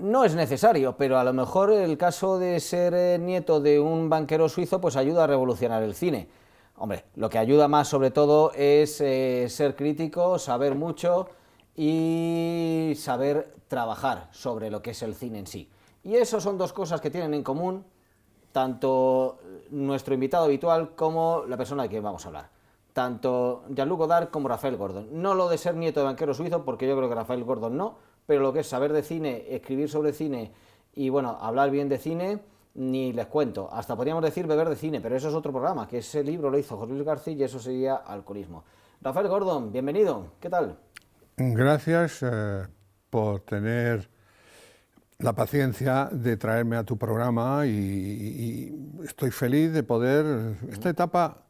no es necesario, pero a lo mejor el caso de ser nieto de un banquero suizo pues ayuda a revolucionar el cine. Hombre, lo que ayuda más sobre todo es ser crítico, saber mucho y saber trabajar sobre lo que es el cine en sí. Y eso son dos cosas que tienen en común tanto nuestro invitado habitual como la persona de quien vamos a hablar. Tanto Jean-Luc Godard como Rafael Gordon. No lo de ser nieto de banquero suizo, porque yo creo que Rafael Gordon no, pero lo que es saber de cine, escribir sobre cine y, bueno, hablar bien de cine, ni les cuento. Hasta podríamos decir beber de cine, pero eso es otro programa, que ese libro lo hizo José Luis García y eso sería alcoholismo. Rafael Gordon, bienvenido, ¿qué tal? Gracias por tener la paciencia de traerme a tu programa y estoy feliz de poder, esta etapa,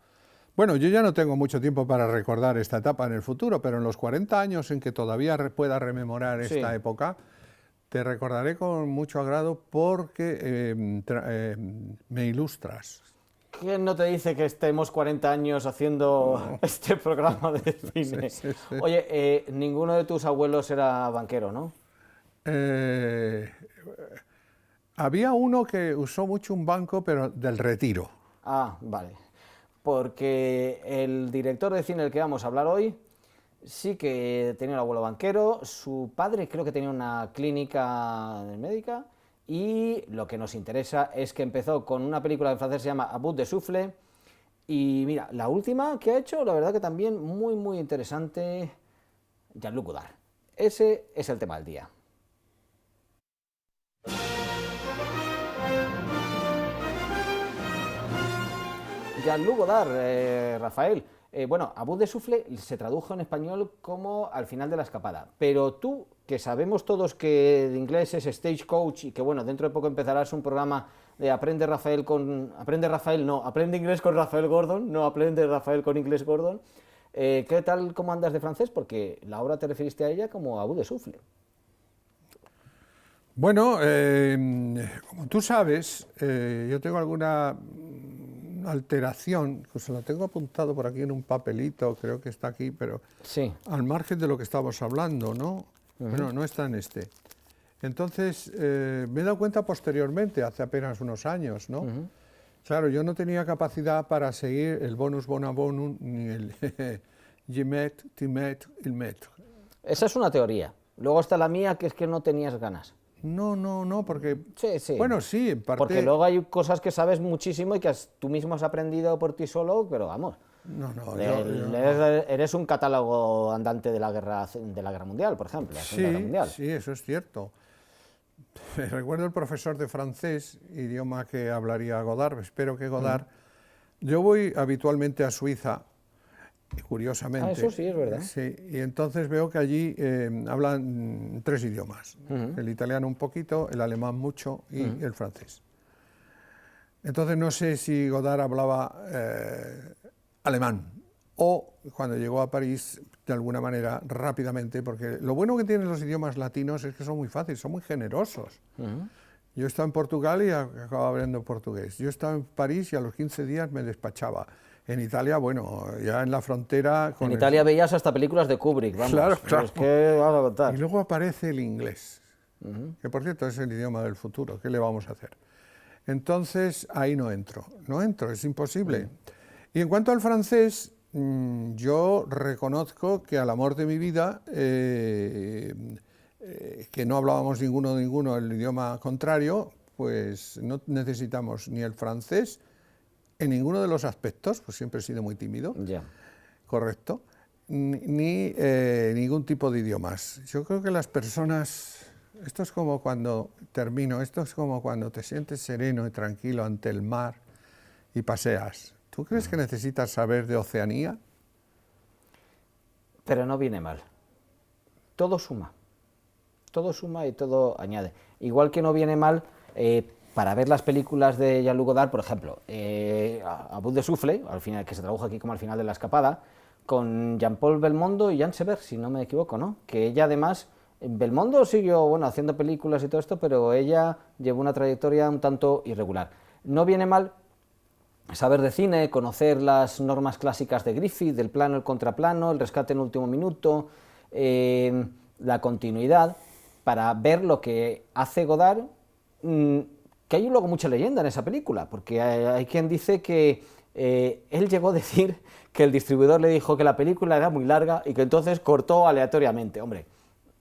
bueno, yo ya no tengo mucho tiempo para recordar esta etapa en el futuro, pero en los 40 años en que todavía pueda rememorar esta época, te recordaré con mucho agrado porque me ilustras. ¿Quién no te dice que estemos 40 años haciendo este programa de cine? Sí. Oye, ninguno de tus abuelos era banquero, ¿no? Había uno que usó mucho un banco, pero del Retiro. Ah, vale. Porque el director de cine del que vamos a hablar hoy sí que tenía un abuelo banquero, su padre creo que tenía una clínica médica y lo que nos interesa es que empezó con una película en francés que se llama A Bout de Souffle y mira, la última que ha hecho, la verdad que también muy interesante, Jean-Luc Godard. Ese es el tema del día. Jean-Luc Godard, Rafael. Bueno, A Bout de Souffle se tradujo en español como Al final de la escapada, pero tú, que sabemos todos que de inglés es Stagecoach y que bueno, dentro de poco empezarás un programa de Aprende inglés con Rafael Gordon, no Aprende Rafael con inglés Gordon, ¿qué tal, cómo andas de francés? Porque la obra te referiste a ella como A Bout de Souffle. Bueno, como tú sabes, yo tengo alguna alteración, que se lo tengo apuntado por aquí en un papelito, creo que está aquí, pero sí, al margen de lo que estamos hablando, ¿no? Bueno, no está en este. Entonces, me he dado cuenta posteriormente, hace apenas unos años, ¿no? Claro, yo no tenía capacidad para seguir el bonus bona bonum, ni el Gimet, Timet, Ilmet. Esa es una teoría. Luego está la mía, que es que no tenías ganas. No, porque... Sí. Bueno, sí, en parte... Porque luego hay cosas que sabes muchísimo y que tú mismo has aprendido por ti solo, pero vamos. Eres un catálogo andante de la guerra mundial, por ejemplo. Sí, eso es cierto. Recuerdo el profesor de francés, idioma que hablaría Godard, espero que Godard... Yo voy habitualmente a Suiza, curiosamente. Eso sí, es verdad. Sí, y entonces veo que allí hablan 3 idiomas. El italiano un poquito, el alemán mucho y el francés. Entonces no sé si Godard hablaba alemán o cuando llegó a París, de alguna manera, rápidamente, porque lo bueno que tienen los idiomas latinos es que son muy fáciles, son muy generosos. Yo estaba en Portugal y acababa hablando portugués. Yo estaba en París y a los 15 días me despachaba. En Italia, bueno, ya en la frontera... En Italia veías hasta películas de Kubrick, vamos. Claro. Es que vas a contar. Y luego aparece el inglés, que por cierto es el idioma del futuro, ¿qué le vamos a hacer? Entonces ahí no entro, es imposible. Y en cuanto al francés, yo reconozco que al amor de mi vida, que no hablábamos ninguno el idioma contrario, pues no necesitamos ni el francés en ninguno de los aspectos, pues siempre he sido muy tímido, correcto, ni ningún tipo de idiomas. Yo creo que las personas, esto es como cuando te sientes sereno y tranquilo ante el mar y paseas. ¿Tú crees que necesitas saber de Oceanía? Pero no viene mal. Todo suma y todo añade. Igual que no viene mal... para ver las películas de Jean-Luc Godard, por ejemplo, A Bout de Souffle, al final, que se tradujo aquí como Al final de la escapada, con Jean-Paul Belmondo y Jean Sever, si no me equivoco, ¿no? Que ella además, Belmondo siguió, bueno, haciendo películas y todo esto, pero ella llevó una trayectoria un tanto irregular. No viene mal saber de cine, conocer las normas clásicas de Griffith, del plano, el contraplano, el rescate en último minuto, la continuidad, para ver lo que hace Godard, que hay luego mucha leyenda en esa película, porque hay quien dice que él llegó a decir que el distribuidor le dijo que la película era muy larga y que entonces cortó aleatoriamente. Hombre,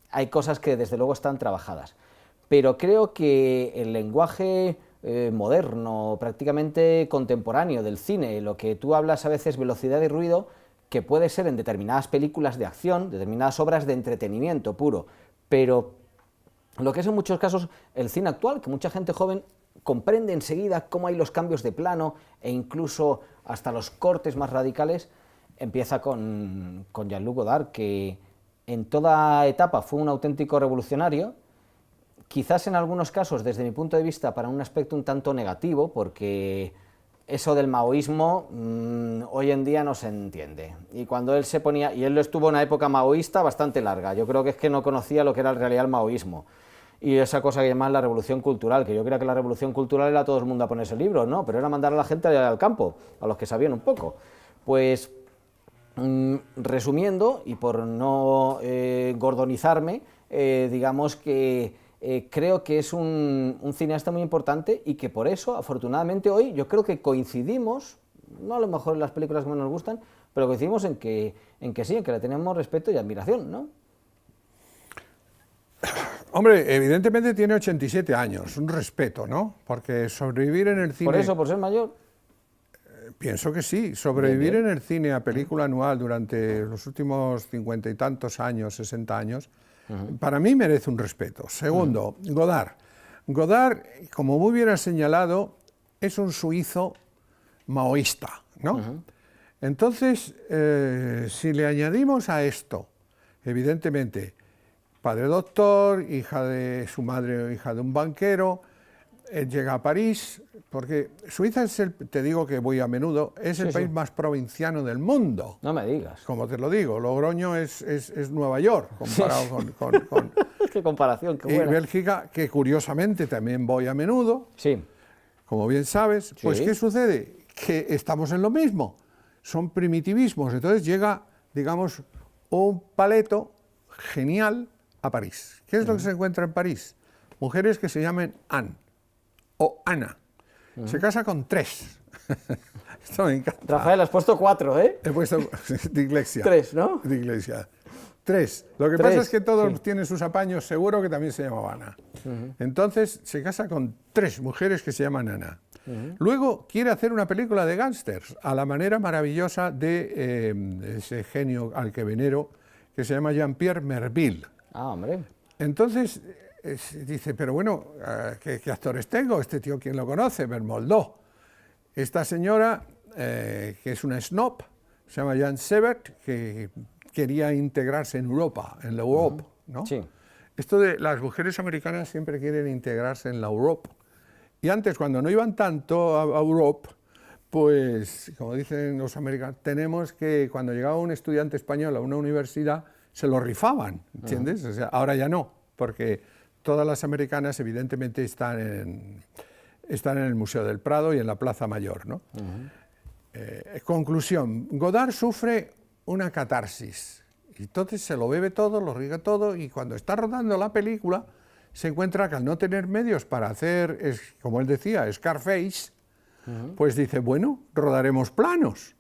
hay cosas que desde luego están trabajadas, pero creo que el lenguaje moderno, prácticamente contemporáneo del cine, lo que tú hablas a veces velocidad y ruido, que puede ser en determinadas películas de acción, determinadas obras de entretenimiento puro, pero lo que es en muchos casos el cine actual, que mucha gente joven comprende enseguida cómo hay los cambios de plano e incluso hasta los cortes más radicales, empieza con Jean-Luc Godard, que en toda etapa fue un auténtico revolucionario, quizás en algunos casos, desde mi punto de vista, para un aspecto un tanto negativo, porque eso del maoísmo hoy en día no se entiende. Y cuando él se ponía, y él estuvo en una época maoísta bastante larga, yo creo que es que no conocía lo que era en realidad el maoísmo. Y esa cosa que llaman la revolución cultural, que yo creía que la revolución cultural era todo el mundo a ponerse libros, no, pero era mandar a la gente al campo, a los que sabían un poco. Pues, resumiendo, y por no gordonizarme, digamos que creo que es un cineasta muy importante y que por eso, afortunadamente hoy, yo creo que coincidimos, no a lo mejor en las películas que más nos gustan, pero coincidimos en que sí, en que le tenemos respeto y admiración, ¿no? Hombre, evidentemente tiene 87 años, un respeto, ¿no? Porque sobrevivir en el cine... ¿Por eso, por ser mayor? Pienso que sí, sobrevivir bien. en el cine a película anual durante los últimos 50 y tantos años, 60 años, para mí merece un respeto. Segundo, Godard. Godard, como muy bien has señalado, es un suizo maoísta, ¿no? Entonces, si le añadimos a esto, evidentemente, padre doctor, hija de su madre, hija de un banquero, llega a París, porque Suiza es te digo que voy a menudo, es el país más provinciano del mundo. No me digas. Como te lo digo, Logroño es Nueva York, comparado con Qué comparación, qué y buena. Bélgica, que curiosamente también voy a menudo, Sí. como bien sabes. Pues Sí. ¿qué sucede? Que estamos en lo mismo, son primitivismos, entonces llega, digamos, un paleto genial a París. ¿Qué es lo que se encuentra en París? Mujeres que se llaman Anne o Ana. Se casa con 3. Esto me encanta. Rafael, has puesto 4, ¿eh? He puesto de iglesia. 3, ¿no? De iglesia. 3. Lo que 3, pasa es que todos sí. tienen sus apaños, seguro que también se llamaba Ana. Entonces se casa con 3 mujeres que se llaman Ana. Luego quiere hacer una película de gángsters a la manera maravillosa de ese genio al que venero, que se llama Jean-Pierre Melville. Ah, hombre. Entonces dice, pero bueno, ¿qué actores tengo? Este tío, ¿quién lo conoce? Belmondo. Esta señora, que es una snob, se llama Jean Sebert, que quería integrarse en Europa, en la Europe, ¿no? Sí. Esto de las mujeres americanas siempre quieren integrarse en la Europe. Y antes, cuando no iban tanto a Europe, pues, como dicen los americanos, tenemos que, cuando llegaba un estudiante español a una universidad, se lo rifaban, ¿entiendes? O sea, ahora ya no, porque todas las americanas evidentemente están en el Museo del Prado y en la Plaza Mayor, ¿no? Conclusión, Godard sufre una catarsis, y entonces se lo bebe todo, lo riega todo, y cuando está rodando la película, se encuentra que al no tener medios para hacer, como él decía, Scarface, pues dice, bueno, rodaremos planos.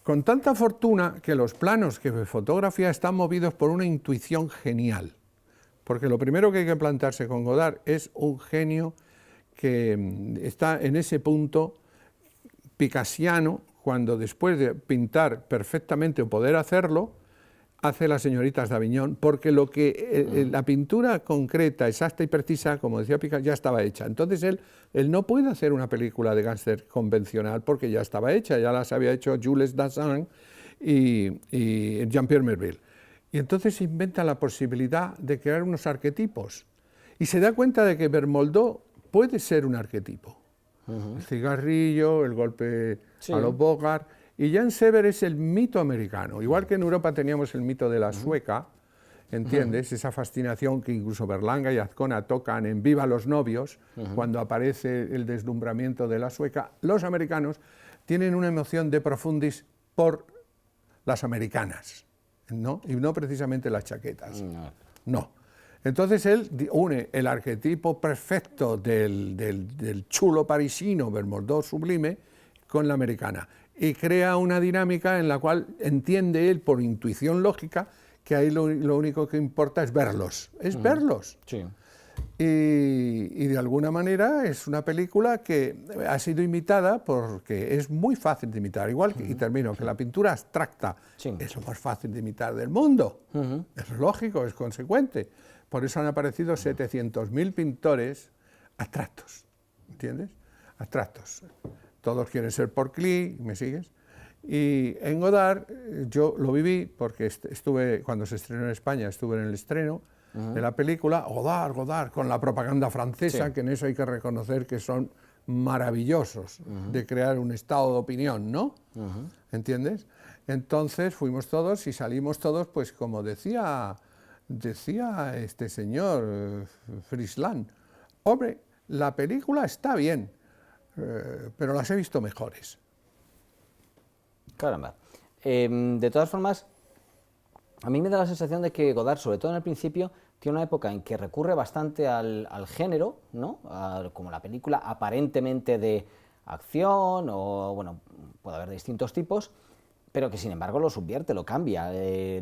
Con tanta fortuna que los planos que fotografía están movidos por una intuición genial. Porque lo primero que hay que plantearse con Godard es un genio que está en ese punto picasiano, cuando después de pintar perfectamente o poder hacerlo, hace Las señoritas de Aviñón, porque lo que la pintura concreta, exacta y precisa, como decía Picasso, ya estaba hecha. Entonces él no puede hacer una película de gángster convencional porque ya estaba hecha, ya las había hecho Jules Dassin y Jean-Pierre Melville. Y entonces inventa la posibilidad de crear unos arquetipos y se da cuenta de que Belmondo puede ser un arquetipo. El cigarrillo, el golpe a los Bogart. Y Jean Sever es el mito americano. Igual que en Europa teníamos el mito de la sueca, ¿entiendes? Esa fascinación que incluso Berlanga y Azcona tocan en Viva los novios, cuando aparece el deslumbramiento de la sueca. Los americanos tienen una emoción de profundis por las americanas, ¿no? Y no precisamente las chaquetas. No. Entonces él une el arquetipo perfecto del chulo parisino Belmondo sublime con la americana y crea una dinámica en la cual entiende él por intuición lógica que ahí lo único que importa es verlos, verlos. Sí. Y de alguna manera es una película que ha sido imitada porque es muy fácil de imitar, igual que, y termino, que la pintura abstracta es lo más fácil de imitar del mundo, es lógico, es consecuente, por eso han aparecido 700.000 pintores abstractos, ¿entiendes? Abstractos, todos quieren ser por Klee, ¿me sigues? Y en Godard yo lo viví porque estuve, cuando se estrenó en España, estuve en el estreno de la película, Godard, con la propaganda francesa, que en eso hay que reconocer que son maravillosos de crear un estado de opinión, ¿no? ¿Entiendes? Entonces fuimos todos y salimos todos, pues como decía este señor Frisland, hombre, la película está bien, pero las he visto mejores. Caramba. De todas formas, a mí me da la sensación de que Godard, sobre todo en el principio, tiene una época en que recurre bastante al género, ¿no? Como la película aparentemente de acción, o bueno, puede haber de distintos tipos, pero que sin embargo lo subvierte, lo cambia,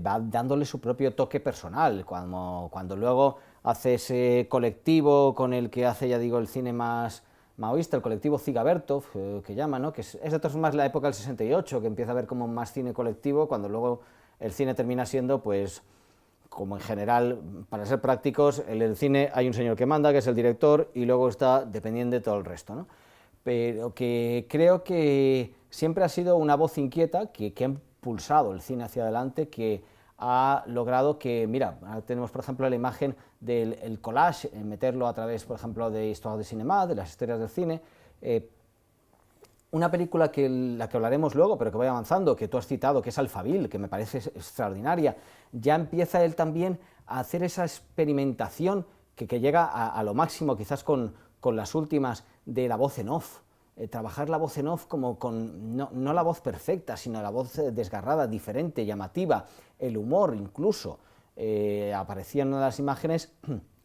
va dándole su propio toque personal. Cuando luego hace ese colectivo con el que hace, ya digo, el cine más maoísta, el colectivo Ziga-Vertov, que llama, ¿no? Que es de todas formas la época del 68, que empieza a haber como más cine colectivo, cuando luego el cine termina siendo, pues, como en general, para ser prácticos, en el cine hay un señor que manda, que es el director, y luego está dependiente de todo el resto, ¿no? Pero que creo que siempre ha sido una voz inquieta que ha impulsado el cine hacia adelante, que ha logrado que, mira, tenemos por ejemplo la imagen del collage, meterlo a través, por ejemplo, de Histoire de Cinéma, de las historias del cine, una película la que hablaremos luego, pero que voy avanzando, que tú has citado, que es Alphaville, que me parece extraordinaria, ya empieza él también a hacer esa experimentación que llega a lo máximo, quizás con las últimas, de la voz en off, trabajar la voz en off como no la voz perfecta, sino la voz desgarrada, diferente, llamativa, el humor incluso. Aparecía en una de las imágenes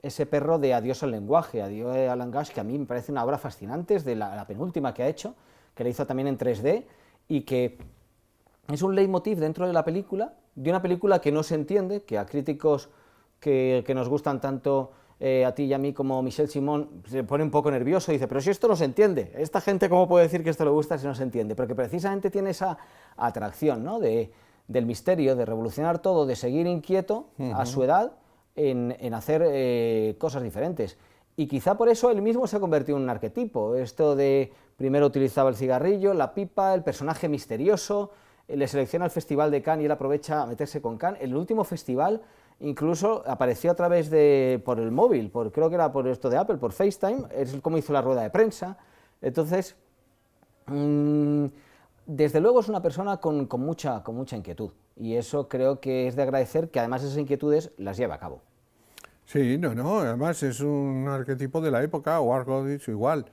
ese perro de Adiós al lenguaje, Adiós al langage, que a mí me parece una obra fascinante, es de la penúltima que ha hecho, que la hizo también en 3D, y que es un leitmotiv dentro de la película, de una película que no se entiende, que a críticos que nos gustan tanto a ti y a mí como Michel Simon se pone un poco nervioso y dice, pero si esto no se entiende, esta gente cómo puede decir que esto le gusta si no se entiende, pero que precisamente tiene esa atracción, ¿no? del misterio, de revolucionar todo, de seguir inquieto a su edad en hacer cosas diferentes. Y quizá por eso él mismo se ha convertido en un arquetipo, esto de primero utilizaba el cigarrillo, la pipa, el personaje misterioso, le selecciona el Festival de Cannes y él aprovecha a meterse con Cannes. En el último festival incluso apareció a través por el móvil, creo que era por esto de Apple, por FaceTime, es como hizo la rueda de prensa. Entonces, desde luego es una persona con mucha inquietud, y eso creo que es de agradecer, que además esas inquietudes las lleva a cabo. Sí, no, además es un arquetipo de la época, o algo dicho igual.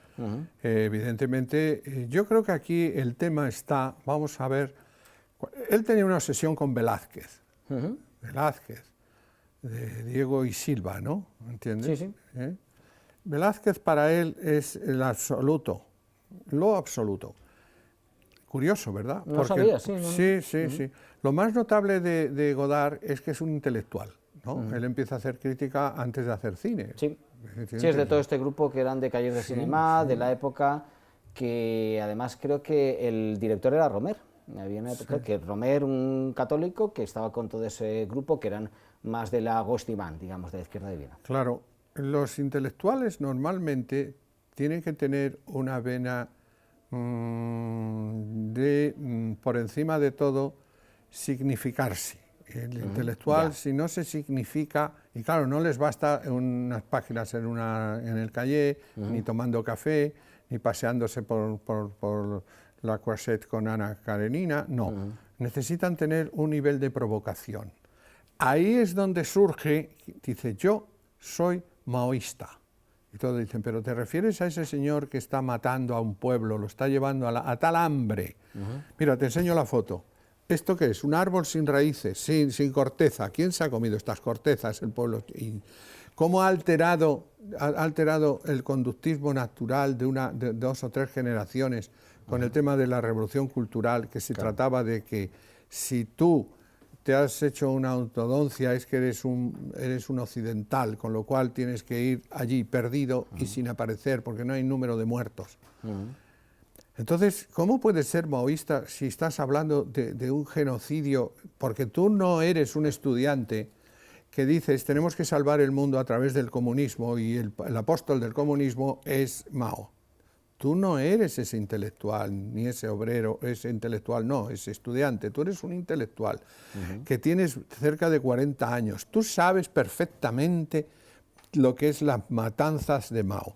Evidentemente, yo creo que aquí el tema está, vamos a ver, él tenía una obsesión con Velázquez, Velázquez, de Diego y Silva, ¿no? ¿Entiendes? Sí, sí. Velázquez para él es el absoluto, lo absoluto. Curioso, ¿verdad? No lo sabía, sí. Sí. Lo más notable de Godard es que es un intelectual, ¿no? Él empieza a hacer crítica antes de hacer cine. Sí, es de todo este grupo que eran de Cahiers de Cinema, de la época, que además creo que el director era Romer. Había una época que Romer, un católico, que estaba con todo ese grupo que eran más de la Gauche Divan, digamos, de la izquierda de Viena. Claro, los intelectuales normalmente tienen que tener una vena por encima de todo, significarse. El intelectual, si no se significa, y claro, no les basta unas páginas en el cahier, ni tomando café, ni paseándose por la Croisette con Ana Karenina, no. Necesitan tener un nivel de provocación. Ahí es donde surge, dice, yo soy maoísta. Y todos dicen, pero ¿te refieres a ese señor que está matando a un pueblo, lo está llevando a tal hambre? Mira, te enseño la foto. ¿Esto qué es? Un árbol sin raíces, sin corteza. ¿Quién se ha comido estas cortezas? El pueblo. Y cómo ha alterado el conductismo natural de 2 o 3 generaciones con el tema de la revolución cultural, que se trataba de que si tú te has hecho una ortodoncia es que eres un occidental, con lo cual tienes que ir allí perdido y sin aparecer porque no hay número de muertos. Entonces, ¿cómo puedes ser maoísta si estás hablando de un genocidio? Porque tú no eres un estudiante que dices tenemos que salvar el mundo a través del comunismo y el apóstol del comunismo es Mao. Tú no eres ese intelectual, ni ese obrero, ese intelectual no, ese estudiante. Tú eres un intelectual que tienes cerca de 40 años. Tú sabes perfectamente lo que es las matanzas de Mao.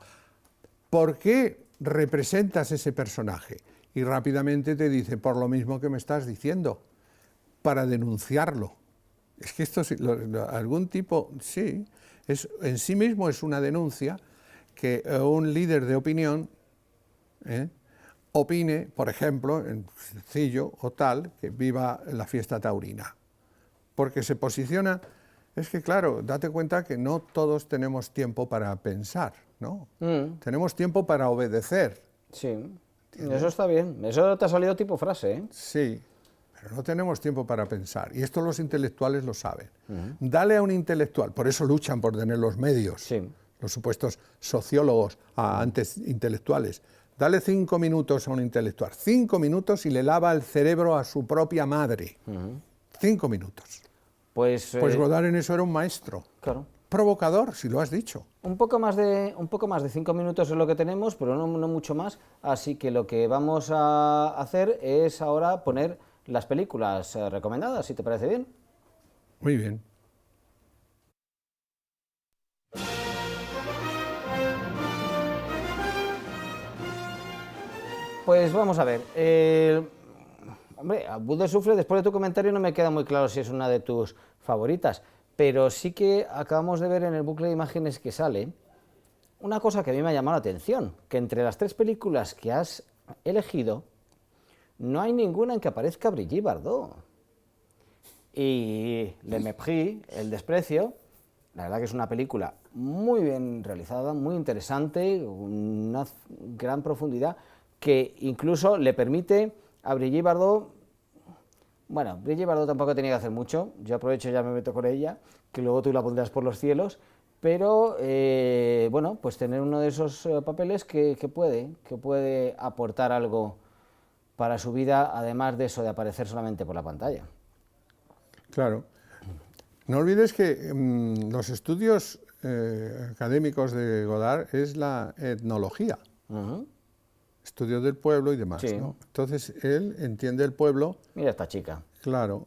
¿Por qué representas ese personaje? Y rápidamente te dice, por lo mismo que me estás diciendo, para denunciarlo. Es que esto, algún tipo, sí, en sí mismo es una denuncia que un líder de opinión opine, por ejemplo, en sencillo o tal, que viva la fiesta taurina. Porque se posiciona, es que claro, date cuenta que no todos tenemos tiempo para pensar, ¿no? Tenemos tiempo para obedecer. Sí, ¿entiendes? Eso está bien. Eso te ha salido tipo frase, ¿eh? Sí, pero no tenemos tiempo para pensar. Y esto los intelectuales lo saben. Dale a un intelectual, por eso luchan por tener los medios, los supuestos sociólogos antes intelectuales. Dale 5 minutos a un intelectual, 5 minutos y le lava el cerebro a su propia madre. 5 minutos. Pues Godard en eso era un maestro. Claro. Provocador, si lo has dicho. Un poco más de 5 minutos es lo que tenemos, pero no mucho más. Así que lo que vamos a hacer es ahora poner las películas recomendadas, si te parece bien. Muy bien. Pues vamos a ver. Hombre, Bout de Souffle, después de tu comentario no me queda muy claro si es una de tus favoritas, pero sí que acabamos de ver en el bucle de imágenes que sale una cosa que a mí me ha llamado la atención, que entre las 3 películas que has elegido no hay ninguna en que aparezca Brigitte Bardot. Y Le Mépris, El desprecio, la verdad que es una película muy bien realizada, muy interesante, una gran profundidad, que incluso le permite a Brigitte Bardot, bueno, Brigitte Bardot tampoco tenía que hacer mucho, yo aprovecho y ya me meto con ella, que luego tú la pondrás por los cielos, pero bueno, pues tener uno de esos papeles que puede aportar algo para su vida, además de eso de aparecer solamente por la pantalla. Claro. No olvides que los estudios académicos de Godard es la etnología. Estudios del pueblo y demás, ¿no? Entonces, él entiende el pueblo... Mira esta chica. Claro.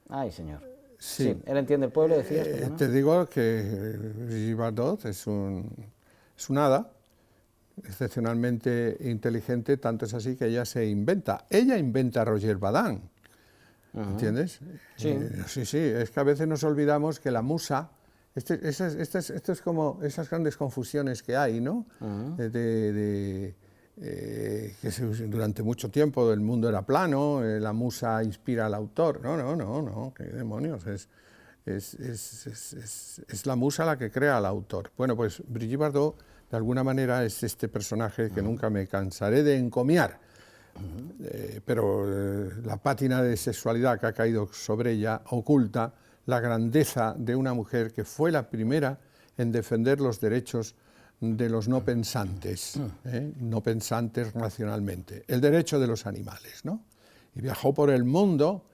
Ay, señor. Sí, él entiende el pueblo, decías. ¿No? Te digo que Brigitte Bardot es un hada excepcionalmente inteligente, tanto es así que ella se inventa. Ella inventa a Roger Badin, ¿entiendes? Sí. Sí, es que a veces nos olvidamos que la musa... Esto es como esas grandes confusiones que hay, ¿no? Que durante mucho tiempo el mundo era plano, la musa inspira al autor. No, qué demonios, es la musa la que crea al autor. Bueno, pues Brigitte Bardot, de alguna manera, es este personaje que nunca me cansaré de encomiar, pero la pátina de sexualidad que ha caído sobre ella oculta la grandeza de una mujer que fue la primera en defender los derechos de los no pensantes, no pensantes racionalmente, el derecho de los animales, ¿no? Y viajó por el mundo,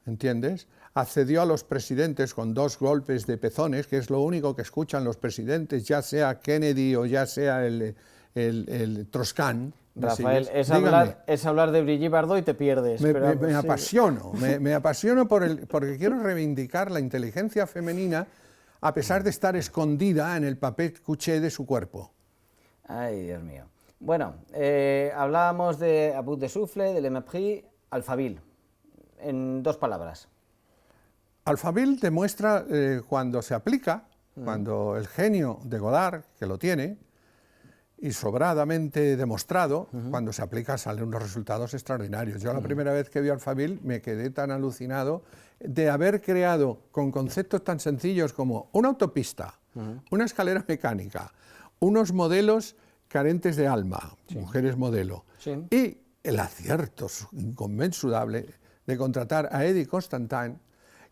¿entiendes? Accedió a los presidentes con 2 golpes de pezones, que es lo único que escuchan los presidentes, ya sea Kennedy o ya sea el Troscan. Rafael, es hablar de Brigitte Bardot y te pierdes. Me apasiono, me apasiono porque quiero reivindicar la inteligencia femenina a pesar de estar escondida en el papel couché de su cuerpo. Ay, Dios mío. Bueno, hablábamos de A Bout de Souffle, de Le Mépris, Alphaville, en 2 palabras. Alphaville demuestra cuando se aplica, cuando el genio de Godard, que lo tiene, y sobradamente demostrado, cuando se aplica salen unos resultados extraordinarios. Yo la primera vez que vi Alphaville me quedé tan alucinado de haber creado con conceptos tan sencillos como una autopista, una escalera mecánica, unos modelos carentes de alma, mujeres modelo, y el acierto inconmensurable de contratar a Eddie Constantine,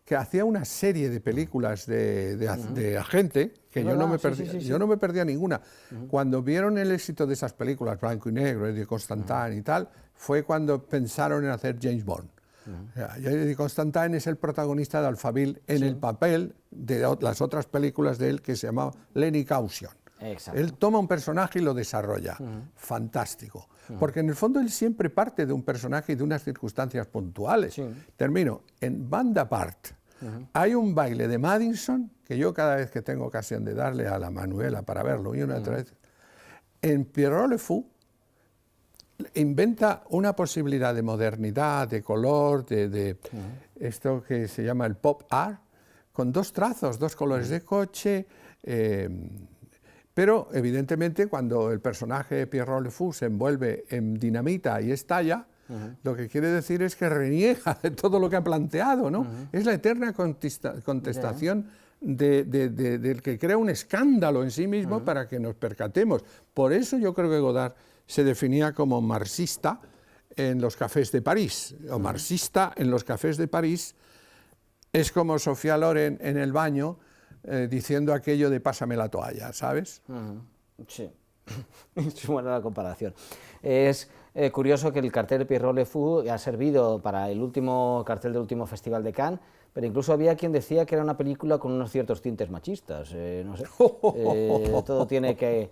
que hacía una serie de películas de agente, que yo no me perdía ninguna. Cuando vieron el éxito de esas películas, blanco y negro, Eddie Constantine y tal, fue cuando pensaron en hacer James Bond. Eddie Constantine es el protagonista de Alphaville en el papel de las otras películas de él que se llamaba Lenny Caution. Exacto. Él toma un personaje y lo desarrolla. Fantástico. Porque en el fondo él siempre parte de un personaje y de unas circunstancias puntuales. Termino. En Bande à part hay un baile de Madison que yo cada vez que tengo ocasión de darle a la Manuela para verlo y una otra vez, en Pierrot Le Fou inventa una posibilidad de modernidad, de color, de esto que se llama el pop art, con dos trazos, dos colores de coche, pero evidentemente cuando el personaje de Pierrot Le Fou se envuelve en dinamita y estalla, lo que quiere decir es que reniega de todo lo que ha planteado, ¿no? Es la eterna contestación del que crea un escándalo en sí mismo para que nos percatemos. Por eso yo creo que Godard se definía como marxista en los cafés de París, o marxista en los cafés de París, es como Sofía Loren en el baño diciendo aquello de pásame la toalla, ¿sabes? Sí, es buena la comparación. Es curioso que el cartel de Pierrot Le Fou ha servido para el último cartel del último Festival de Cannes, pero incluso había quien decía que era una película con unos ciertos tintes machistas, no sé, de todo tiene que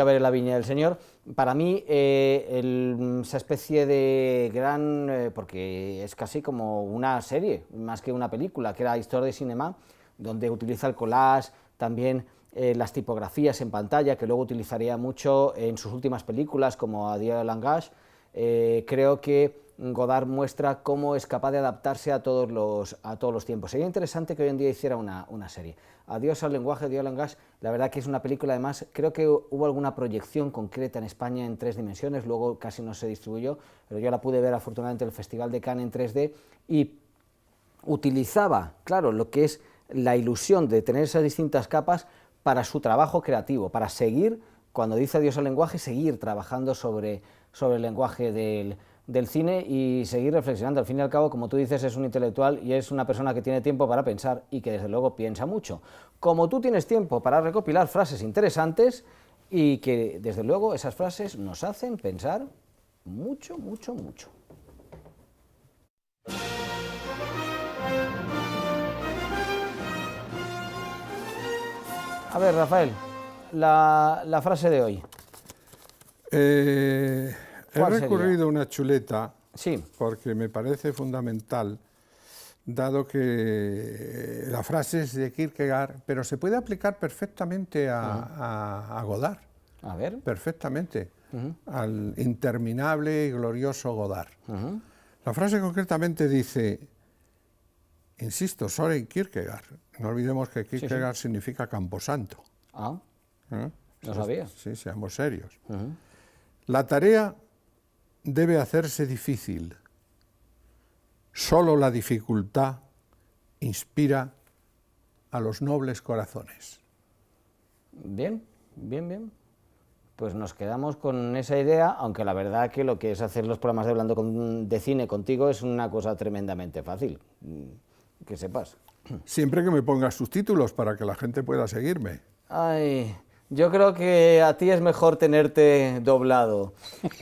haber en la viña del Señor. Para mí, esa especie de gran, porque es casi como una serie, más que una película, que era Histoire de Cinéma, donde utiliza el collage, también las tipografías en pantalla, que luego utilizaría mucho en sus últimas películas, como Adieu au langage. Creo que Godard muestra cómo es capaz de adaptarse a todos los tiempos. Sería interesante que hoy en día hiciera una serie. Adiós al lenguaje, Adieu au langage, la verdad que es una película, además, creo que hubo alguna proyección concreta en España en 3 dimensiones, luego casi no se distribuyó, pero yo la pude ver afortunadamente en el Festival de Cannes en 3D, y utilizaba, claro, lo que es la ilusión de tener esas distintas capas para su trabajo creativo, para seguir, cuando dice adiós al lenguaje, seguir trabajando sobre el lenguaje del cine y seguir reflexionando. Al fin y al cabo, como tú dices, es un intelectual y es una persona que tiene tiempo para pensar y que desde luego piensa mucho. Como tú tienes tiempo para recopilar frases interesantes y que desde luego esas frases nos hacen pensar mucho, mucho, mucho. A ver, Rafael, la frase de hoy. He recurrido a una chuleta, sí, porque me parece fundamental, dado que la frase es de Kierkegaard, pero se puede aplicar perfectamente a Godard. A ver. Perfectamente, al interminable y glorioso Godard. La frase concretamente dice, insisto, Søren Kierkegaard. No olvidemos que Kierkegaard significa camposanto. Ah, no sabía. Sí, seamos serios. La tarea debe hacerse difícil. Solo la dificultad inspira a los nobles corazones. Bien, bien, bien. Pues nos quedamos con esa idea, aunque la verdad que lo que es hacer los programas de Hablando de Cine contigo es una cosa tremendamente fácil, que sepas. Siempre que me pongas subtítulos para que la gente pueda seguirme. Ay, yo creo que a ti es mejor tenerte doblado.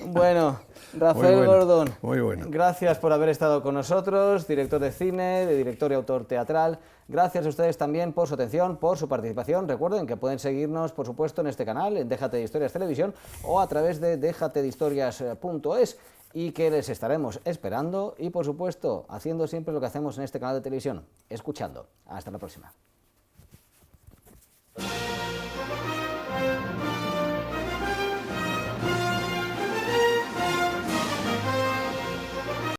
Bueno, Rafael Gordón, muy bueno. Gracias por haber estado con nosotros, director de cine, director y autor teatral. Gracias a ustedes también por su atención, por su participación. Recuerden que pueden seguirnos, por supuesto, en este canal, en Déjate de Historias Televisión, o a través de dejatedehistorias.es, y que les estaremos esperando y, por supuesto, haciendo siempre lo que hacemos en este canal de televisión, escuchando. Hasta la próxima.